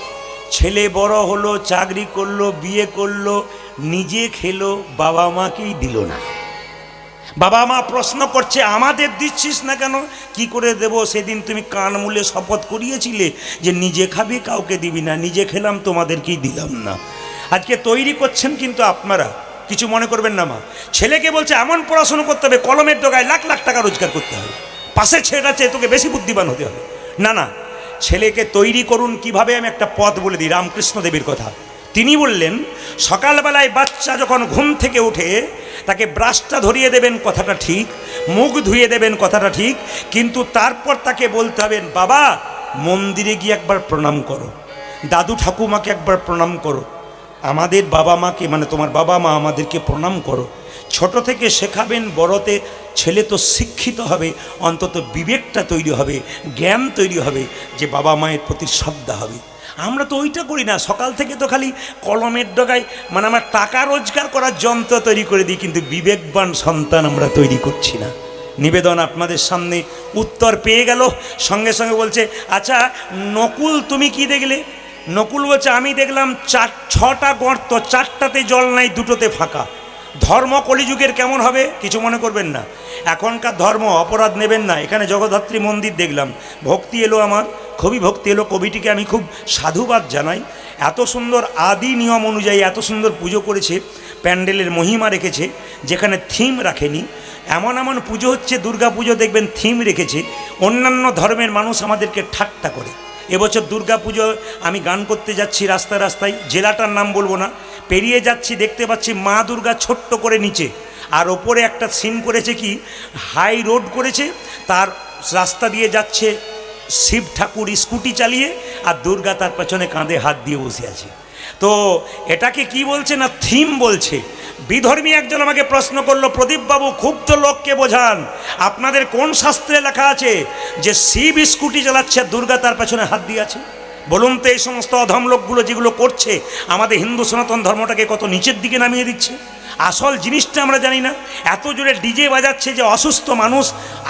ছেলে বড় হলো, চাকরি করলো, বিয়ে করলো, নিজে খেলো, বাবা মাকেই দিল না। বাবা মা প্রশ্ন করছে, আমাদের দিচ্ছিস না কেন? কি করে দেব? সেদিন তুমি কান মুলে শপথ করিয়েছিলে যে নিজে খাবি, কাউকে দিবি না। নিজে খেলাম, তোমাদেরকেই দিলাম না। আজকে তৈরি করছেন কিন্তু আপনারা। কিছু মনে করবেন না মা। ছেলেকে বলছে এমন পড়াশুনো করতে হবে, কলমের ডগায় লাখ লাখ টাকা রোজগার করতে হবে, পাশে ছেলেটা চেয়ে তোকে বেশি বুদ্ধিমান হতে হবে। না না, ছেলেকে তৈরি করুন কিভাবে? আমি একটা পথ বলে দিই, রামকৃষ্ণ দেবের কথা। তিনি বললেন, সকালবেলায় বাচ্চা যখন ঘুম থেকে উঠে, তাকে ব্রাশটা ধরিয়ে দেবেন, কথাটা ঠিক, মুখ ধুয়ে দেবেন, কথাটা ঠিক, কিন্তু তারপর তাকে বলতে হবে, বাবা মন্দিরে গিয়ে একবার প্রণাম করো, দাদু ঠাকুমাকে একবার প্রণাম করো, আমাদের বাবা মাকে, মানে তোমার বাবা মা আমাদেরকে প্রণাম করো। ছোট থেকে শেখাবেন, বড়তে ছেলে তো শিক্ষিত হবে, অন্তত বিবেকটা তৈরি হবে, জ্ঞান তৈরি হবে, যে বাবা মায়ের প্রতি শ্রদ্ধা হবে। আমরা তো ওইটা করি না, সকাল থেকে তো খালি কলমের ডগায় মানে আমার টাকা রোজগার করার যন্ত্র তৈরি করে দিই, কিন্তু বিবেকবান সন্তান আমরা তৈরি করছি না। নিবেদন আপনাদের সামনে, উত্তর পেয়ে গেল, সঙ্গে সঙ্গে বলছে আচ্ছা নকুল তুমি কি দেখলে? নকুল বলছে আমি দেখলাম 6টা গর্ত, 4টাতে জল নাই, 2টোতে ফাঁকা। ধর্ম কলিযুগের কেমন হবে কিছু মনে করবেন না, এখনকার ধর্ম অপরাধ নেবেন না। এখানে জগদ্ধাত্রী মন্দির দেখলাম, ভক্তি এলো, আমার খুবই ভক্তি এলো। কবিটিকে আমি খুব সাধুবাদ জানাই, এত সুন্দর আদি নিয়ম অনুযায়ী এত সুন্দর পুজো করেছে, প্যান্ডেলের মহিমা রেখেছে, যেখানে থিম রাখেনি। এমন এমন পুজো হচ্ছে, দুর্গা পুজো দেখবেন থিম রেখেছে। অন্যান্য ধর্মের মানুষ আমাদেরকে ঠাট্টা করে। এবছর দুর্গা পুজো আমি গান করতে যাচ্ছি রাস্তায় রাস্তায়, জেলাটার নাম বলবো না, পেরিয়ে যাচ্ছি, দেখতে পাচ্ছি মা দুর্গা ছোট্ট করে নিচে, আর ওপরে একটা সিন করেছে কি হাই রোড করেছে, তার রাস্তা দিয়ে যাচ্ছে শিব ঠাকুর স্কুটি চালিয়ে, আর দুর্গা তার পেছনে কাঁধে হাত দিয়ে বসে আছে। তো এটাকে কি বলছে না থিম বলছে। বিধর্মী একজন আমাকে প্রশ্ন করলো, প্রদীপবাবু খুব তো লোককে বোঝান, আপনাদের কোন শাস্ত্রে লেখা আছে যে শিব স্কুটি চালাচ্ছে আর দুর্গা তার পেছনে হাত দিয়ে আছে? বলুন তো এই সমস্ত অধম লোকগুলো যেগুলো করছে আমাদের হিন্দু সনাতন ধর্মটাকে কত নিচের দিকে নামিয়ে দিচ্ছে। আসল জিনিসটা আমরা জানি না। এত জোরে ডিজে বাজাচ্ছে যে অসুস্থ মানুষ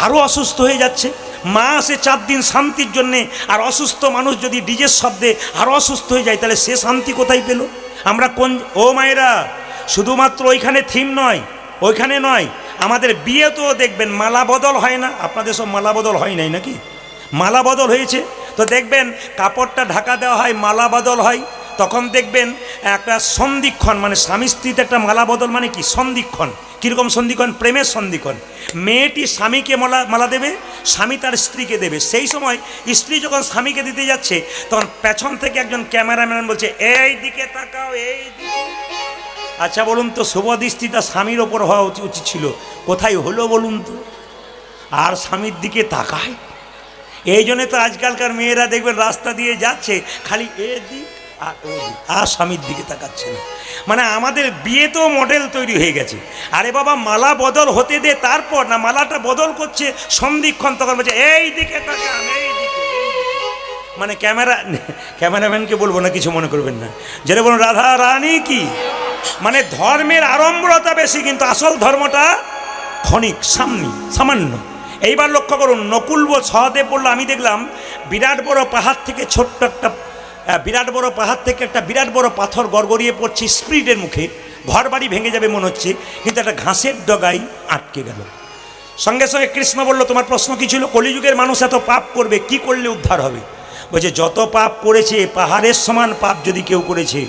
আরও অসুস্থ হয়ে যাচ্ছে। মা আসে 4 দিন শান্তির জন্যে, আর অসুস্থ মানুষ যদি ডিজের শব্দে আরও অসুস্থ হয়ে যায়, তাহলে সে শান্তি কোথায় পেল? আমরা কোন ও মায়েরা, শুধুমাত্র ওইখানে থিম নয়, ওইখানে নয়, আমাদের বিয়েতেও দেখবেন মালা বদল হয় না। আপনাদের সব মালা বদল হয় নাই নাকি? মালা বদল হয়েছে তো দেখবেন কাপড়টা ঢাকা দেওয়া হয়, মালা বদল হয়। তখন দেখবেন একটা সন্ধিক্ষণ, মানে স্বামী স্ত্রীতে একটা মালা বদল মানে কি সন্ধিক্ষণ। কীরকম সন্ধিক্ষণ? প্রেমের সন্ধিক্ষণ। মেয়েটি স্বামীকে মালা দেবে, স্বামী তার স্ত্রীকে দেবে। সেই সময় স্ত্রী যখন স্বামীকে দিতে যাচ্ছে, তখন পেছন থেকে একজন ক্যামেরাম্যান বলছে এই দিকে তাকাও, এই দিকে। আচ্ছা বলুন তো, শুভ দৃষ্টিটা স্বামীর ওপর হওয়া উচিত ছিল, কোথায় হলো বলুন তো? আর স্বামীর দিকে তাকায়। এই জন্যে তো আজকালকার মেয়েরা দেখবেন রাস্তা দিয়ে যাচ্ছে খালি এদিক আর ওদিক, আর স্বামীর দিকে তাকাচ্ছে না। মানে আমাদের বিয়েতেও মডেল তৈরি হয়ে গেছে। আরে বাবা মালা বদল হতে দে, তারপর না মালাটা বদল করছে সন্ধিক্ষণ, তখন বলছে এই দিকে তাকান, এই দিকে। মানে ক্যামেরাম্যানকে বলবো না, কিছু মনে করবেন না, যেটা বলুন রাধা রানী কি। মানে ধর্মের আড়ম্বরতা বেশি, কিন্তু আসল ধর্মটা ক্ষণিক সামান্য। এইবার লক্ষ্য করুন, নকুল সহদেব বলল আমি দেখলাম বিরাট বড় পাহাড় থেকে ছোট্ট একটা বিরাট বড় পাথর গড়গড়িয়ে পড়ছে স্পিডের মুখে, ঘর বাড়ি ভেঙে যাবে মনে হচ্ছে, কিন্তু একটা ঘাসের ডগায় আটকে গেল। সঙ্গে সঙ্গে কৃষ্ণ বলল তোমার প্রশ্ন কি ছিল? কলিযুগের মানুষ এত পাপ করবে, কি করলে উদ্ধার হবে? বলছে যত পাপ করেছে পাহাড়ের সমান পাপ যদি কেউ করেছে,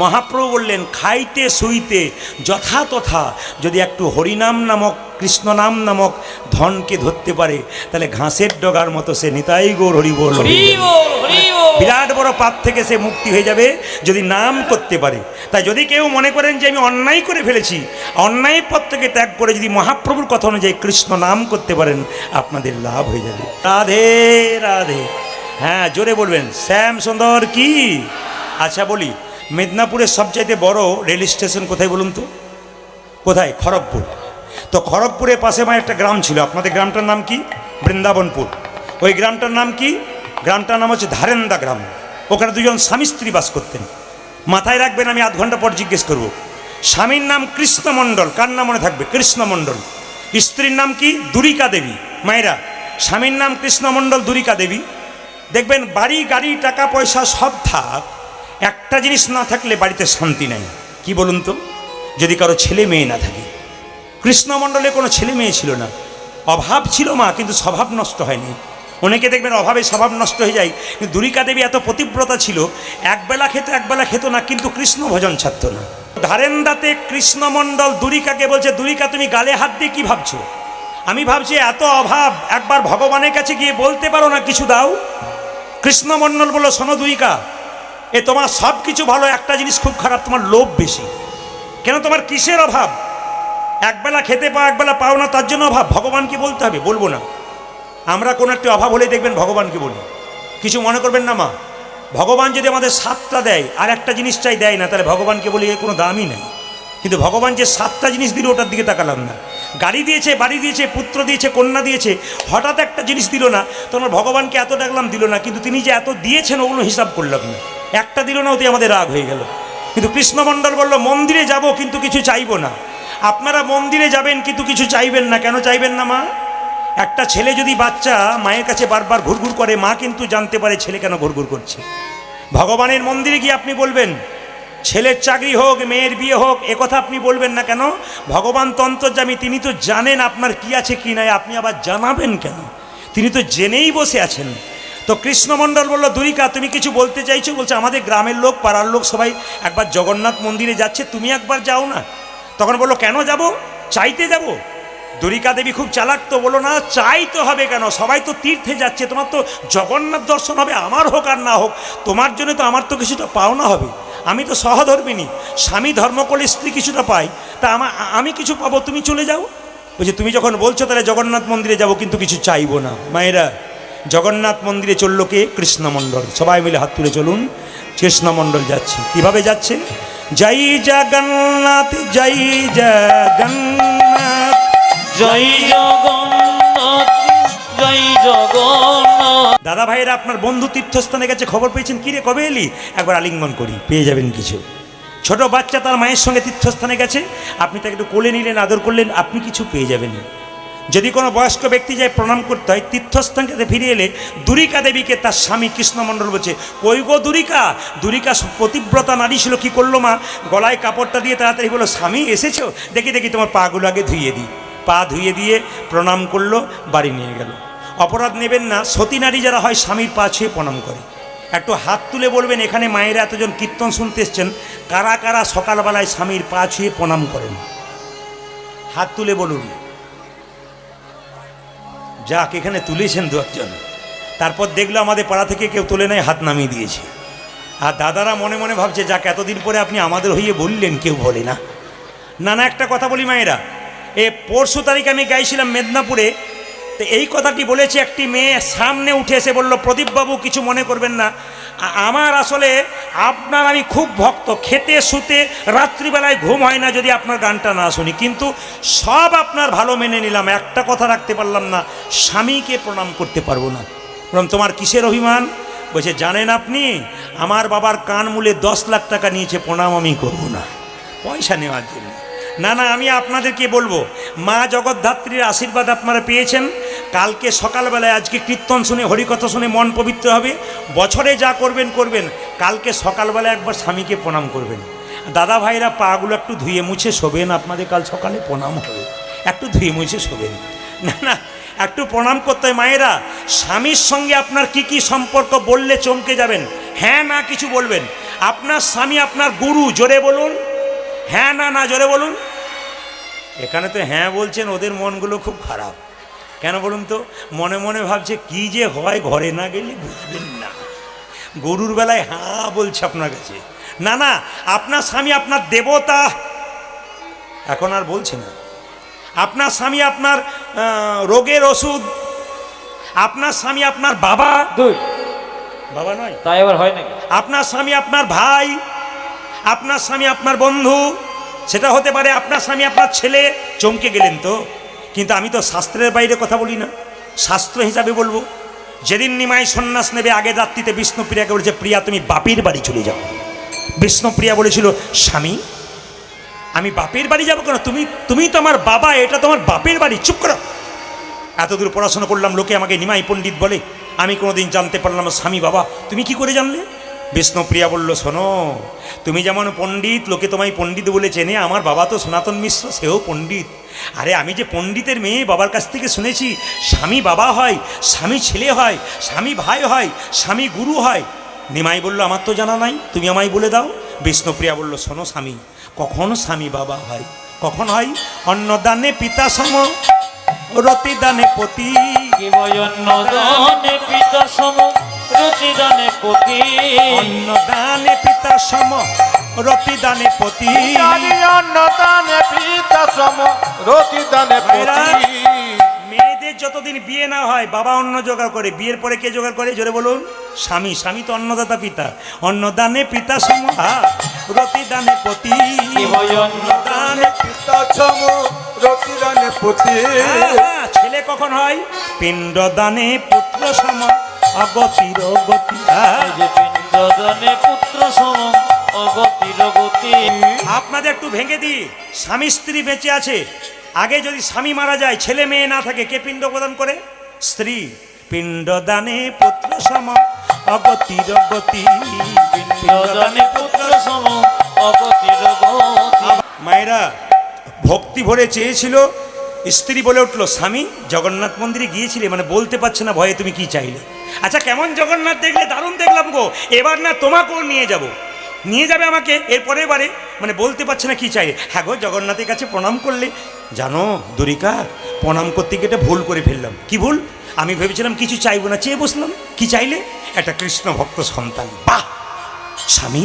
মহাপ্রভু বললেন খাইতে শুইতে যথাতথা যদি একটু হরিনাম নামক কৃষ্ণ নাম নামক ধনকে ধরতে পারে, তাহলে ঘাসের ডগার মতো সে নিতাই গৌর হরি বল, বিরাট বড় পাপ থেকে সে মুক্তি হয়ে যাবে যদি নাম করতে পারে। তাই যদি কেউ মনে করেন যে আমি অন্যায় করে ফেলেছি, অন্যায় পথ থেকে ত্যাগ করে যদি মহাপ্রভুর কথা অনুযায়ী কৃষ্ণ নাম করতে পারেন, আপনাদের লাভ হয়ে যাবে। রাধে রাধে। হ্যাঁ জোরে বলবেন শ্যাম সুন্দর কি। আচ্ছা বলি, মেদিনীপুরের সবচাইতে বড় রেল স্টেশন কোথায় বলুন তো? কোথায়? খড়গপুর। তো খড়গপুরের পাশে আমার একটা গ্রাম ছিল, আপনাদের গ্রামটার নাম কি? বৃন্দাবনপুর। ওই গ্রামটার নাম কি? গ্রামটার নাম হচ্ছে ধারেন্দা গ্রাম। ওখানে দুজন স্বামী স্ত্রী বাস করতেন। মাথায় রাখবেন, আমি আধ ঘন্টা পর জিজ্ঞেস করব। স্বামীর নাম কৃষ্ণমণ্ডল, কার নাম মনে থাকবে? কৃষ্ণমণ্ডল। স্ত্রীর নাম কি? দুরিকা দেবী। মায়েরা, স্বামীর নাম কৃষ্ণমণ্ডল, দুরিকা দেবী। দেখবেন বাড়ি গাড়ি টাকা পয়সা সব থাক, একটা জিনিস না থাকলে বাড়িতে শান্তি নাই। কি বলুন তো? যদি কারো ছেলে মেয়ে না থাকে। কৃষ্ণমণ্ডলে কোনো ছেলে মেয়ে ছিল না, অভাব ছিল মা, কিন্তু স্বভাব নষ্ট হয়নি। অনেকে দেখবেন অভাবে স্বভাব নষ্ট হয়ে যায়, কিন্তু দুরিকা দেবী এত পতিব্রতা ছিল, একবেলা খেত না, কিন্তু কৃষ্ণ ভজন ছাড়ত না। ধারেন্দাতে কৃষ্ণমণ্ডল দুরিকাকে বলছে, দুরিকা তুমি গালে হাত দিয়ে কি ভাবছো? আমি ভাবছি এত অভাব, একবার ভগবানের কাছে গিয়ে বলতে পারো না কিছু দাও? কৃষ্ণমণ্ডল বলল, শোনো দুরিকা, তোমার সব কিছু ভালো, একটা জিনিস খুব খারাপ, তোমার লোভ বেশি। কেন? তোমার কিসের অভাব? একবেলা খেতে পাও, একবেলা পাও না, তার জন্য অভাব? ভগবানকে বলতে হবে? বলবো না। আমরা কোনো একটা অভাব হলেই দেখবেন ভগবানকে বলি, কিছু মনে করবেন না মা। ভগবান যদি আমাদের 7টা দেয় আর একটা জিনিস চাই দেয় না, তাহলে ভগবানকে বলি এর কোনো দামই নেই। কিন্তু ভগবান যে 7টা জিনিস দিল ওটার দিকে তাকালাম না। গাড়ি দিয়েছে, বাড়ি দিয়েছে, পুত্র দিয়েছে, কন্যা দিয়েছে, হঠাৎ একটা জিনিস দিল না। তোমার ভগবানকে এত ডাকলাম, দিল না। কিন্তু তিনি যে এত দিয়েছেন ওগুলো হিসাব করলাম না, একটা দিল না, ওতে আমাদের রাগ হয়ে গেল। কিন্তু কৃষ্ণমণ্ডল বলল মন্দিরে যাব কিন্তু কিছু চাইবো না। আপনারা মন্দিরে যাবেন কিন্তু কিছু চাইবেন না। কেন চাইবেন না মা? একটা ছেলে যদি বাচ্চা মায়ের কাছে বারবার ঘুরঘুর করে, মা কিন্তু জানতে পারে ছেলে কেন ঘুরঘুর করছে। ভগবানের মন্দিরে গিয়ে আপনি বলবেন ছেলের চাকরি হোক, মেয়ের বিয়ে হোক, একথা আপনি বলবেন না। কেন? ভগবান তো অন্তর্যামী, তিনি তো জানেন আপনার কি আছে কি নাই, আপনি আবার জানাবেন কেন? তিনি তো জেনেই বসে আছেন। তো কৃষ্ণমণ্ডল বলল দুরিকা তুমি কিছু বলতে চাইছো? বলছে আমাদের গ্রামের লোক, পাড়ার লোক সবাই একবার জগন্নাথ মন্দিরে যাচ্ছে, তুমি একবার যাও না। তখন বললো কেন যাব? চাইতে যাব। দুরিকা দেবী খুব চালাক, তো বলো না চাইতে হবে কেন, সবাই তো তীর্থে যাচ্ছে, তোমার তো জগন্নাথ দর্শন হবে, আমার হোক আর না হোক, তোমার জন্য তো আমার তো কিছুটা পাওনা হবে। আমি তো সহধর্মিনী, স্বামী ধর্ম করলে স্ত্রী কিছুটা পাই, তা আমি কিছু পাবো, তুমি চলে যাও। বলছে তুমি যখন বলছো তাহলে জগন্নাথ মন্দিরে যাব, কিন্তু কিছু চাইবো না। মায়েরা, জগন্নাথ মন্দিরে চললো কে? কৃষ্ণমণ্ডল। সবাই মিলে হাত তুলে চলুন। কৃষ্ণমণ্ডল যাচ্ছে। কিভাবে যাচ্ছে? জয় জগন্নাথ, জয় জগন্নাথ, জয় জগন্নাথ, জয় জগন্নাথ। দাদা ভাইয়েরা আপনার বন্ধু তীর্থস্থানে গেছে, খবর পেয়েছেন, কিরে কবে এলি? একবার আলিঙ্গন করি, পেয়ে যাবেন কিছু। ছোট বাচ্চা তার মায়ের সঙ্গে তীর্থস্থানে গেছে, আপনি তাকে একটু কোলে নিলেন, আদর করলেন, আপনি কিছু পেয়ে যাবেন। যদি কোনো বয়স্ক ব্যক্তি যায় প্রণাম করতে হয়, তীর্থস্থান থেকে ফিরে এলে দুরিকা দেবীকে তার স্বামী কৃষ্ণমণ্ডল বলছে কই গো দুরিকা? দুরিকা পতিব্রতা নারী ছিল, কী করলো মা? গলায় কাপড়টা দিয়ে তাড়াতাড়ি বললো স্বামী এসেছো, দেখি দেখি তোমার পাগুলো আগে ধুইয়ে দিই। পা ধুইয়ে দিয়ে প্রণাম করলো, বাড়ি নিয়ে গেল। অপরাধ নেবেন না, সতী নারী যারা হয় স্বামীর পা ছুঁয়ে প্রণাম করে। একটু হাত তুলে বলবেন এখানে মায়েরা এতজন কীর্তন শুনতে এসছেন, কারা কারা সকালবেলায় স্বামীর পা ছুঁয়ে প্রণাম করেন? হাত তুলে বলুন। যাক, এখানে তুলেছেন দু একজন। তারপর দেখলো আমাদের পাড়া থেকে কেউ তুলে নেয়, হাত নামিয়ে দিয়েছে। আর দাদারা মনে মনে ভাবছে যাক এতদিন পরে আপনি আমাদের হইয়ে বললেন, কেউ বলে না। না না, একটা কথা বলি মায়েরা, পরশু তারিখ আমি গাইছিলাম মেদিনীপুরে, তো এই কথাটি বলেছে একটি মেয়ে সামনে উঠে এসে বলল প্রদীপবাবু কিছু মনে করবেন না, আমার আসলে আপনার আমি খুব ভক্ত, খেতে শুতে রাত্রিবেলায় ঘুম হয় না যদি আপনার গানটা না শুনি, কিন্তু সব আপনার ভালো মেনে নিলাম, একটা কথা রাখতে পারলাম না, স্বামীকে প্রণাম করতে পারবো না। বললাম তোমার কিসের অভিমান? বলছে জানেন আপনি আমার বাবার কান মূলে 10 লাখ টাকা নিয়েছে, প্রণাম আমি করবো না পয়সা নেওয়ার জন্য। না না, আমি আপনাদেরকে বলবো, মা জগদ্ধাত্রীর আশীর্বাদ আপনারা পেয়েছেন। কালকে সকালবেলায় আজকে কীর্তন শুনে হরিকথা শুনে মন পবিত্র হবে, বছরে যা করবেন করবেন, কালকে সকালবেলায় একবার স্বামীকে প্রণাম করবেন। দাদা ভাইরা পাগুলো একটু ধুয়ে মুছে শোবেন, আপনাদের কাল সকালে প্রণাম হবে, একটু ধুয়ে মুছে শোবেন। না না, একটু প্রণাম করতে হয়। মায়েরা, স্বামীর সঙ্গে আপনার কি কি সম্পর্ক বললে চমকে যাবেন। হ্যাঁ না কিছু বলবেন। আপনার স্বামী আপনার গুরু, জোরে বলুন। হ্যাঁ না না জোরে বলুন। এখানে তো হ্যাঁ বলছেন, ওদের মনগুলো খুব খারাপ। কেন বলুন তো? মনে মনে ভাবছে কি যে হয়, ঘরে না গেলে বুঝবেন না। গরুর বেলায় হ্যাঁ বলছে আপনার কাছে। না না, আপনার স্বামী আপনার দেবতা, এখন আর বলছে না। আপনার স্বামী আপনার রোগের ওষুধ, আপনার স্বামী আপনার বাবা, বাবা নয় তাই আবার হয় নাকি? আপনার স্বামী আপনার ভাই, আপনার স্বামী আপনার বন্ধু, সেটা হতে পারে আপনার স্বামী আপনার ছেলে। চমকে গেলেন তো? কিন্তু আমি তো শাস্ত্রের বাইরে কথা বলি না, শাস্ত্র হিসাবে বলবো। যেদিন নিমাই সন্ন্যাস নেবে আগের রাত্রিতে বিষ্ণুপ্রিয়াকে বলেছে প্রিয়া তুমি বাপের বাড়ি চলে যাও। বিষ্ণুপ্রিয়া বলেছিল স্বামী আমি বাপের বাড়ি যাবো কেন? তুমি তো আমার বাবা, এটা তোমার বাপের বাড়ি, চুপ করো। এতদূর পড়াশোনা করলাম, লোকে আমাকে নিমাই পণ্ডিত বলে, আমি কোনোদিন জানতে পারলাম স্বামী বাবা, তুমি কি করে জানলে? বিষ্ণুপ্রিয়া বলল শোনো, তুমি যেমন পণ্ডিত, লোকে তোমায় পণ্ডিত বলে চেনে, আমার বাবা তো সনাতন মিশ্র, সেও পণ্ডিত। আরে আমি যে পণ্ডিতের মেয়ে, বাবার কাছ থেকে শুনেছি স্বামী বাবা হয়, স্বামী ছেলে হয়, স্বামী ভাই হয়, স্বামী গুরু হয়। নিমাই বলল আমার তো জানা নাই, তুমি আমায় বলে দাও। বিষ্ণুপ্রিয়া বলল শোনো স্বামী, কখন স্বামী বাবা হয়? কখন হয়? অন্নদানে পিতা সম, রতিদানে পতি। অন্নদানে পিতা সম, রতিদানে পতি। অন্নদানে পিতা সম, রতিদানে পতি। অন্নদানে পিতা সম, রতিদানে পতি। মেয়েদের যতদিন বিয়ে না হয় বাবা অন্ন জোগাড় করে, বিয়ের পরে কে জোগাড় করে জোরে বলুন? স্বামী। স্বামী তো অন্নদাতা পিতা। অন্নদানে পিতা সম, রতিদানে পতি। সম রতিদানে পতি ছেলে কখন হয়? পিণ্ডদানে পুত্র সম অগতির গতি। এই যে পিণ্ডদানে পুত্র সম অগতির গতি। আপনাদের একটু ভেঙে দিই, স্বামী স্ত্রী বেঁচে আছে, আগে যদি স্বামী মারা যায়, ছেলে মেয়ে না থাকে, কে পিণ্ড প্রদান করে? স্ত্রী। পিণ্ডদানে পুত্র সম অগতির গতি। পিণ্ডদানে পুত্র সম অগতির গতি। মায়েরা ভক্তি ভরে চেয়েছিল, স্ত্রী বলে উঠলো, স্বামী জগন্নাথ মন্দিরে গিয়েছিলে, মানে বলতে পারছে না ভয়ে, তুমি কি চাইলে? আচ্ছা কেমন জগন্নাথ দেখলে? দারুণ দেখলাম গো, এবার না তোমাকেও নিয়ে যাব, নিয়ে যাবে আমাকে এর পরের বারে, মানে বলতে পারছে না কি চাইলে। হ্যাঁ গো, জগন্নাথের কাছে প্রণাম করলে। জানো দুরিকা, প্রণাম করতে গিয়ে একটা ভুল করে ফেললাম। কি ভুল? আমি ভেবেছিলাম কিছু চাইবো না, চেয়ে বসলাম। কি চাইলে? একটা কৃষ্ণ ভক্ত সন্তান। বাহ স্বামী,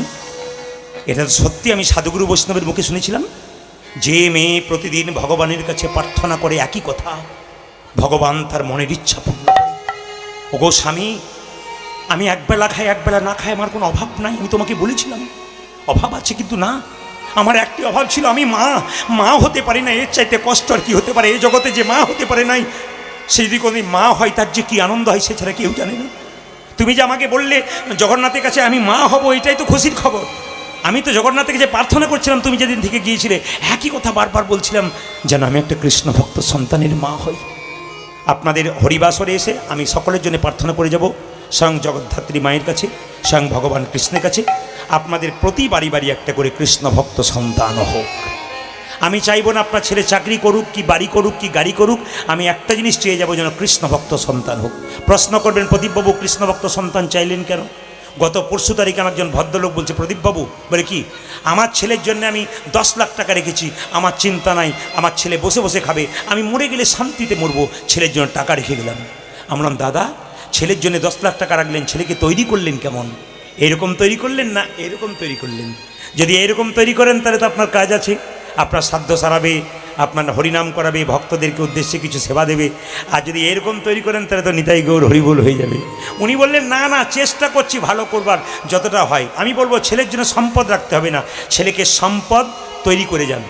এটা তো সত্যি আমি সাধুগুরু বৈষ্ণবের মুখে শুনেছিলাম, যে মেয়ে প্রতিদিন ভগবানের কাছে প্রার্থনা করে একই কথা, ভগবান তার মনের ইচ্ছা পূর্ণ করে। ওগো স্বামী, আমি একবেলা খাই একবেলা না খাই, আমার কোনো অভাব নাই, আমি তোমাকে বলেছিলাম অভাব আছে, কিন্তু না, আমার একটি অভাব ছিল, আমি মা হতে পারি না। এর চাইতে কষ্ট আর কি হতে পারে? এই জগতে যে মা হতে পারে নাই, সে যদি কোনোদিন মা হয় তার যে কি আনন্দ হয়, সেছাড়া কেউ জানে না। তুমি যে আমাকে বললে জগন্নাথের কাছে আমি মা হব, এটাই তো খুশির খবর। আমি তো জগন্নাথের কাছে প্রার্থনা করছিলাম, তুমি যেদিন থেকে গিয়েছিলে একই কথা বারবার বলছিলাম, যেন আমি একটা কৃষ্ণ ভক্ত সন্তানের মা হই। আপনাদের হরিবাসরে এসে আমি সকলের জন্য প্রার্থনা করে যাব, স্বয়ং জগদ্ধাত্রী মায়ের কাছে, স্বয়ং ভগবান কৃষ্ণের কাছে, আপনাদের প্রতি বাড়ি বাড়ি একটা করে কৃষ্ণ ভক্ত সন্তান হোক। আমি চাইব না আপনার ছেলে চাকরি করুক, কি বাড়ি করুক, কি গাড়ি করুক, আমি একটা জিনিস চেয়ে যাব, যেন কৃষ্ণ ভক্ত সন্তান হোক। প্রশ্ন করবেন, প্রদীপবাবু কৃষ্ণ ভক্ত সন্তান চাইলেন কেন? গত পরশু তারিখে আমার একজন ভদ্রলোক বলছে, প্রদীপবাবু বলে কি, আমার ছেলের জন্য আমি 10 লাখ টাকা রেখেছি, আমার চিন্তা নাই, আমার ছেলে বসে বসে খাবে, আমি মরে গেলে শান্তিতে মরবো, ছেলের জন্য টাকা রেখে গেলাম। আমি বললাম, দাদা ছেলের জন্য 10 লাখ টাকা রাখলেন, ছেলেকে তৈরি করলেন কেমন? এরকম তৈরি করলেন না এরকম তৈরি করলেন? যদি এরকম তৈরি করেন তাহলে তো আপনার কাজ আছে, আপনার সাধ্য সারাবে, আপনার হরিনাম করাবে, ভক্তদেরকে উদ্দেশ্যে কিছু সেবা দেবে। আর যদি এরকম তৈরি করেন তাহলে তো নিতাই গৌর হরিবোল হয়ে যাবে। উনি বললেন, না না, চেষ্টা করছি ভালো করবার যতটা হয়। আমি বলবো, ছেলের জন্য সম্পদ রাখতে হবে না, ছেলেকে সম্পদ তৈরি করে যান।